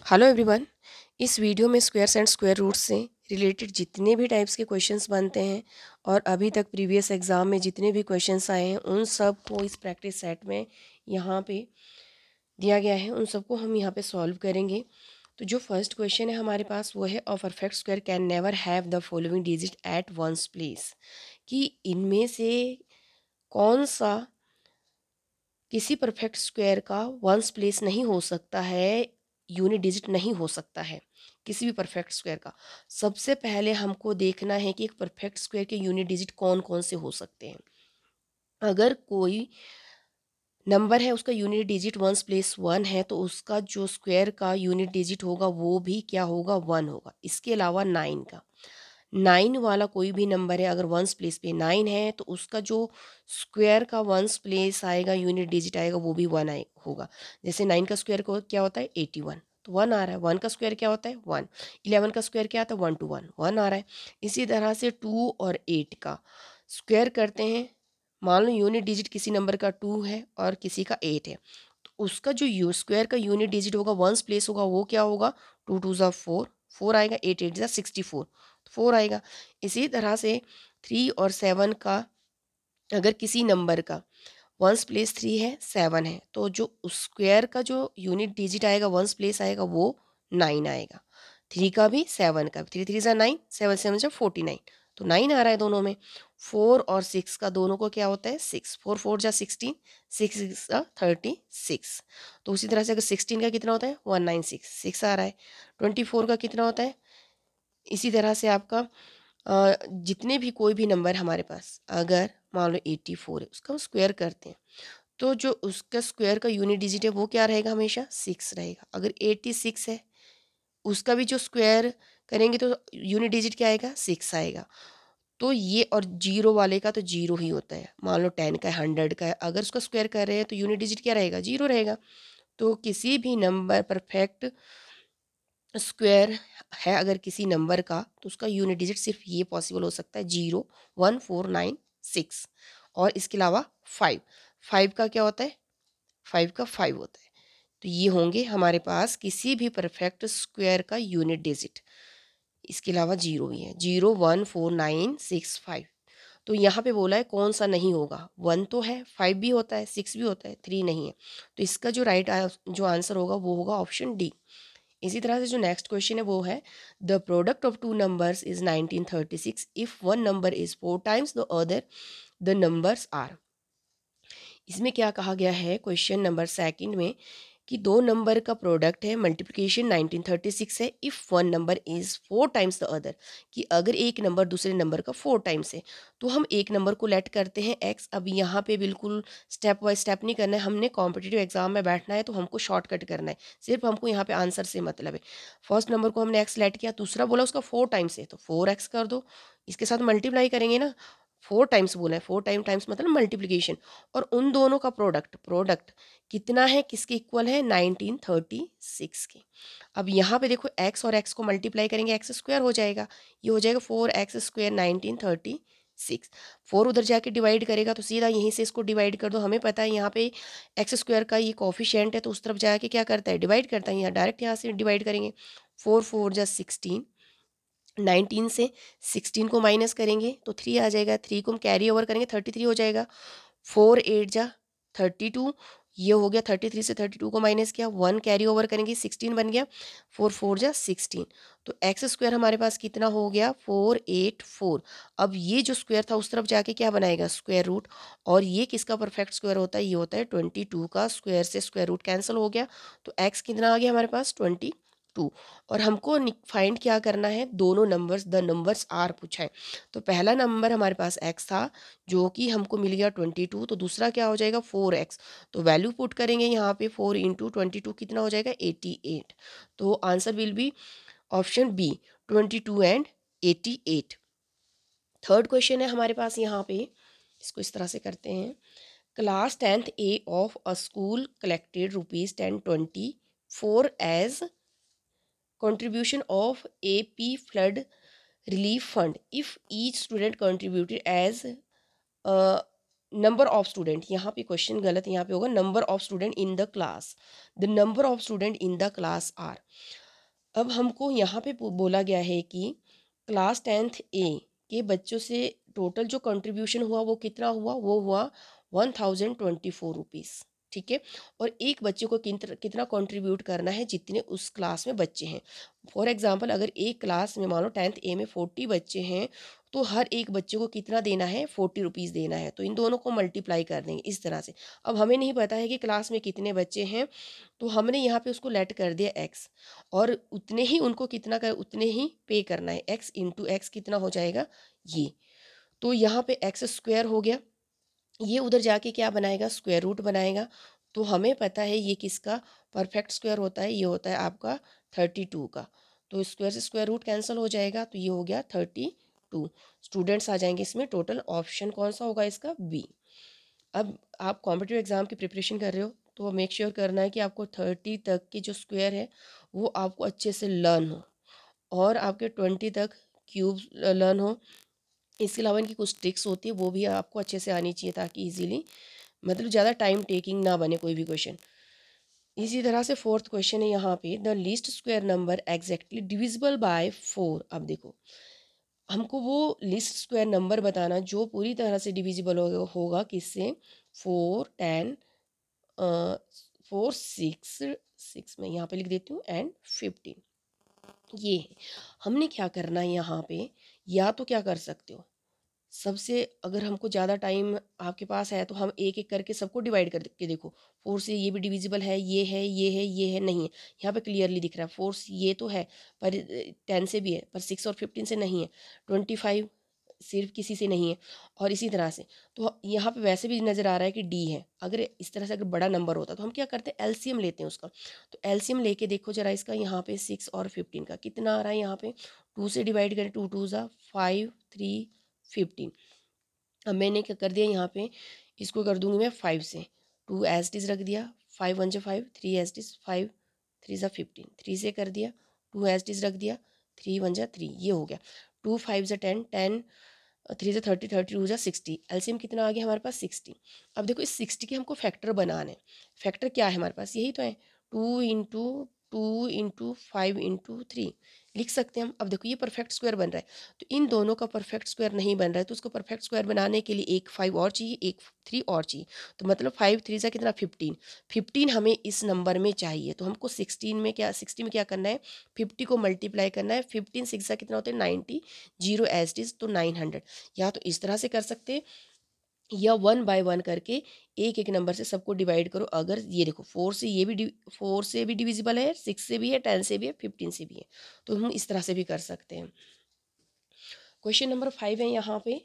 Hello everyone. इस video में squares and square roots से रिलेटेड जितने भी टाइप्स के क्वेश्चंस बनते हैं और अभी तक प्रीवियस एग्ज़ाम में जितने भी क्वेश्चंस आए हैं उन सब को इस प्रैक्टिस सेट में यहाँ पे दिया गया है, उन सबको हम यहाँ पे सॉल्व करेंगे। तो जो फर्स्ट क्वेश्चन है हमारे पास वो है, a perfect square can never have the following digit at once place. कि इनमें से कौन सा किसी परफेक्ट स्क्वायर का वंस प्लेस नहीं हो सकता है, यूनिट डिजिट नहीं हो सकता है किसी भी परफेक्ट स्क्वायर का। सबसे पहले हमको देखना है कि एक परफेक्ट स्क्वायर के यूनिट डिजिट कौन कौन से हो सकते हैं। अगर कोई नंबर है उसका unit digit ones place one है तो उसका जो स्क्वायर का यूनिट डिजिट होगा वो भी क्या होगा, वन होगा। इसके अलावा नाइन का, नाइन वाला कोई भी नंबर है अगर वंस प्लेस पे नाइन है तो उसका जो स्क्वायर का वंस प्लेस आएगा, यूनिट डिजिट आएगा, वो भी वन आए होगा। जैसे नाइन का स्क्वायर को क्या होता है 81, तो वन आ रहा है। वन का स्क्वायर क्या होता है वन। 11 का स्क्वायर क्या आता है 1 to 1, वन आ रहा है। इसी तरह से 2 और 8 का स्क्वायर करते हैं। मान लो यूनिट डिजिट किसी नंबर का 2 है और किसी का 8 है, तो उसका जो स्क्वायर का यूनिट डिजिट होगा वंस प्लेस होगा वो क्या होगा, 2 2 ज़ा 4, 4 आएगा, 8 8 ज़ा 64, 4 आएगा। इसी तरह से 3 और 7 का अगर किसी नंबर का वंस प्लेस 3 है 7 है तो जो स्क्वायर का जो यूनिट डिजिट आएगा वंस प्लेस आएगा वो 9 आएगा। 3 का भी 7 का भी, 3 3 ज़ा 9, 7 7 ज़ा 49, तो 9 आ रहा है दोनों में। 4 और 6 का दोनों को क्या होता है 6, 4 4 ज़ा 16, 6 6 ज़ा 36। तो उसी तरह से अगर 16 का कितना होता है 196, 6 आ रहा है। 24 का कितना होता है, इसी तरह से आपका जितने भी कोई भी नंबर हमारे पास अगर मान लो 84 है उसका हम स्क्वायर करते हैं तो जो उसका स्क्वायर का यूनिट डिजिट है वो क्या रहेगा, हमेशा 6 रहेगा। अगर 86 है उसका भी जो स्क्वायर करेंगे तो यूनिट डिजिट क्या आएगा 6 आएगा। तो ये और जीरो वाले का तो जीरो ही होता है। मान लो 10 का है, 100 का है, अगर उसका स्क्वायर कर रहे हैं तो यूनिट डिजिट क्या रहेगा, जीरो रहेगा। तो किसी भी नंबर परफेक्ट स्क्वायर है अगर किसी नंबर का तो उसका यूनिट डिजिट सिर्फ ये पॉसिबल हो सकता है 0 1 4 9 6, और इसके अलावा 5। 5 का क्या होता है, 5 का 5 होता है। तो ये होंगे हमारे पास किसी भी परफेक्ट स्क्वायर का यूनिट डिजिट। इसके अलावा जीरो भी है, 0 1 4 9 6 5। तो यहाँ पे बोला है कौन सा नहीं होगा, 1 तो है, 5 भी होता है, 6 भी होता है, 3 नहीं है। तो इसका जो जो आंसर होगा वो होगा ऑप्शन डी। इसी तरह से जो नेक्स्ट क्वेश्चन है वो है, the product of two numbers is 1936 if one number is 4 times the other the numbers are. इसमें क्या कहा गया है क्वेश्चन नंबर सेकंड में कि दो नंबर का प्रोडक्ट है, मल्टीप्लिकेशन 1936 है, if one number is 4 times the other. कि अगर एक नंबर दूसरे नंबर का 4 टाइम्स है तो हम एक नंबर को लेट करते हैं x। अब यहाँ पे बिल्कुल स्टेप बाय स्टेप नहीं करना है, हमने कॉम्पिटिटिव एग्जाम में बैठना है तो हमको शॉर्टकट करना है, सिर्फ हमको यहाँ पे आंसर से मतलब है। फर्स्ट नंबर को हमने x लेट किया, दूसरा बोला उसका 4 टाइम्स है तो 4x कर दो, इसके साथ मल्टीप्लाई करेंगे ना। 4 टाइम्स बोला है, 4 टाइम्स मतलब मल्टीप्लिकेशन, और उन दोनों का प्रोडक्ट प्रोडक्ट कितना है, किसके इक्वल है 1936 के। अब यहाँ पे देखो x और x को मल्टीप्लाई करेंगे एक्स स्क्वायर हो जाएगा, ये हो जाएगा 4x स्क्वायर 1936। 4 उधर जाके डिवाइड करेगा तो सीधा यहीं से इसको डिवाइड कर दो, हमें पता है यहाँ पे एक्स स्क्वायर का ये कोफिशिएंट है तो उस तरफ जाके क्या करता है डिवाइड करता है, यहाँ डायरेक्ट यहाँ से डिवाइड करेंगे। 4 4 जा 16, 19 से 16 को माइनस करेंगे तो 3 आ जाएगा, 3 को हम कैरी ओवर करेंगे 33 हो जाएगा। 4 8 जा 32, ये हो गया 33 से 32 को माइनस किया, 1 कैरी ओवर करेंगे 16 बन गया, 4 4 जा 16। तो एक्स स्क्वायर हमारे पास कितना हो गया 484। अब ये जो स्क्वायर था उस तरफ जाके क्या बनाएगा स्क्वायर रूट, और ये किसका परफेक्ट स्क्वायर होता है, ये होता है 22 का। स्क्वायर से स्क्वायर रूट कैंसिल हो गया तो एक्स कितना आ गया हमारे पास 22। और हमको फाइंड क्या करना है, दोनों नंबर्स द नंबर्स आर पूछा है। तो पहला नंबर हमारे पास x था जो कि हमको मिल गया 22, तो दूसरा क्या हो जाएगा 4x। तो वैल्यू पुट करेंगे यहाँ पे 4 इंटू 22 कितना हो जाएगा 88। तो answer will be option B 22 and 88। Third question है हमारे पास यहाँ पे, इसको इस तरह से करते हैं। Class 10th A of a school collected ₹1020 for as contribution of AP flood relief fund if each student contributed as uh, number of student, यहाँ पे क्वेश्चन गलत, यहाँ पे होगा number of student in the class, the number of student in the class are. अब हमको यहाँ पे बोला गया है कि क्लास 10th ए के बच्चों से टोटल जो कंट्रीब्यूशन हुआ वो कितना हुआ, वो हुआ 1024 रुपीज़, ठीक है। और एक बच्चे को कितना कंट्रीब्यूट करना है, जितने उस क्लास में बच्चे हैं। फॉर एग्जांपल अगर एक क्लास में मान लो 10th ए में 40 बच्चे हैं, तो हर एक बच्चे को कितना देना है, 40 रुपीज़ देना है। तो इन दोनों को मल्टीप्लाई कर देंगे इस तरह से। अब हमें नहीं पता है कि क्लास में कितने बच्चे हैं, तो हमने यहाँ पे उसको लेट कर दिया एक्स, और उतने ही उनको कितना कर उतने ही पे करना है, एक्स इंटू एक्स कितना हो जाएगा ये। तो यहाँ पे एक्स स्क्वायर हो गया, ये उधर जाके क्या बनाएगा, स्क्वायर रूट बनाएगा। तो हमें पता है ये किसका परफेक्ट स्क्वायर होता है, ये होता है आपका 32 का। तो स्क्वायर से स्क्वायर रूट कैंसिल हो जाएगा, तो ये हो गया 32 स्टूडेंट्स आ जाएंगे इसमें। टोटल ऑप्शन कौन सा होगा इसका, बी। अब आप कॉम्पिटिटिव एग्ज़ाम की प्रिपरेशन कर रहे हो तो मेक श्योर करना है कि आपको 30 तक की जो स्क्वायर है वो आपको अच्छे से लर्न हो, और आपके 20 तक क्यूब लर्न हो। इसके अलावा इनकी कुछ ट्रिक्स होती है वो भी आपको अच्छे से आनी चाहिए, ताकि इजीली मतलब ज़्यादा टाइम टेकिंग ना बने कोई भी क्वेश्चन। इसी तरह से फोर्थ क्वेश्चन है यहाँ पे, the least square number exactly divisible by 4। अब देखो हमको वो लिस्ट स्क्वायर नंबर बताना जो पूरी तरह से डिविजिबल होगा किससे, 4 10 4 6 6 में यहाँ पे लिख देती हूँ एंड 15। ये है हमने क्या करना है यहाँ पे, या तो क्या कर सकते हो, सबसे अगर हमको ज़्यादा टाइम आपके पास है तो हम एक एक करके सबको डिवाइड करके देखो। 4 से ये भी डिविजिबल है, ये है, ये है, ये है, नहीं है। यहाँ पे क्लियरली दिख रहा है 4 ये तो है, पर 10 से भी है, पर 6 और 15 से नहीं है। 25 सिर्फ किसी से नहीं है, और इसी तरह से। तो यहाँ पे वैसे भी नज़र आ रहा है कि डी है। अगर इस तरह से अगर बड़ा नंबर होता तो हम क्या करते हैं, एलसीएम लेते हैं उसका। तो एलसीएम लेके देखो जरा इसका, यहाँ पे 6 और 15 का कितना आ रहा है, यहाँ पे 2 से डिवाइड करें, 2 2 ज़ा 5 3 15। अब मैंने क्या कर दिया, यहाँ पे इसको कर दूंगी मैं 5 से, 2 एज इज रख दिया, 5 1 जा 5, 3 एज इज 5 3 ज़ा 15, 3 से कर दिया, 2 एज इज रख दिया, 3 1 जा 3, ये हो गया। 2 5 ज़ा 10, 10 3 ज़ा 30, 30 2 ज़ा 60। एलसीएम कितना आ गया हमारे पास, 60। अब देखो इस 60 के हमको फैक्टर बनाना है। फैक्टर क्या है हमारे पास, यही तो है, 2 इंटू 5 इंटू 3 लिख सकते हैं हम। अब देखो ये परफेक्ट स्क्वायर बन रहा है, तो इन दोनों का परफेक्ट स्क्वायर नहीं बन रहा है, तो उसको परफेक्ट स्क्वायर बनाने के लिए एक 5 और चाहिए, एक 3 और चाहिए। तो मतलब 5 3 ज़ा कितना, 15। 15 हमें इस नंबर में चाहिए, तो हमको 60 में क्या करना है, 50 को मल्टीप्लाई करना है। 15 6 ज़ा कितना होता है, 90, 0 एज इज तो 900। या तो इस तरह से कर सकते हैं, या 1 बाय 1 करके एक एक नंबर से सबको डिवाइड करो। अगर ये देखो 4 से ये भी 4 से भी डिविजिबल है, 6 से भी है, 10 से भी है, 15 से भी है, तो हम इस तरह से भी कर सकते हैं। क्वेश्चन नंबर 5 है यहाँ पे,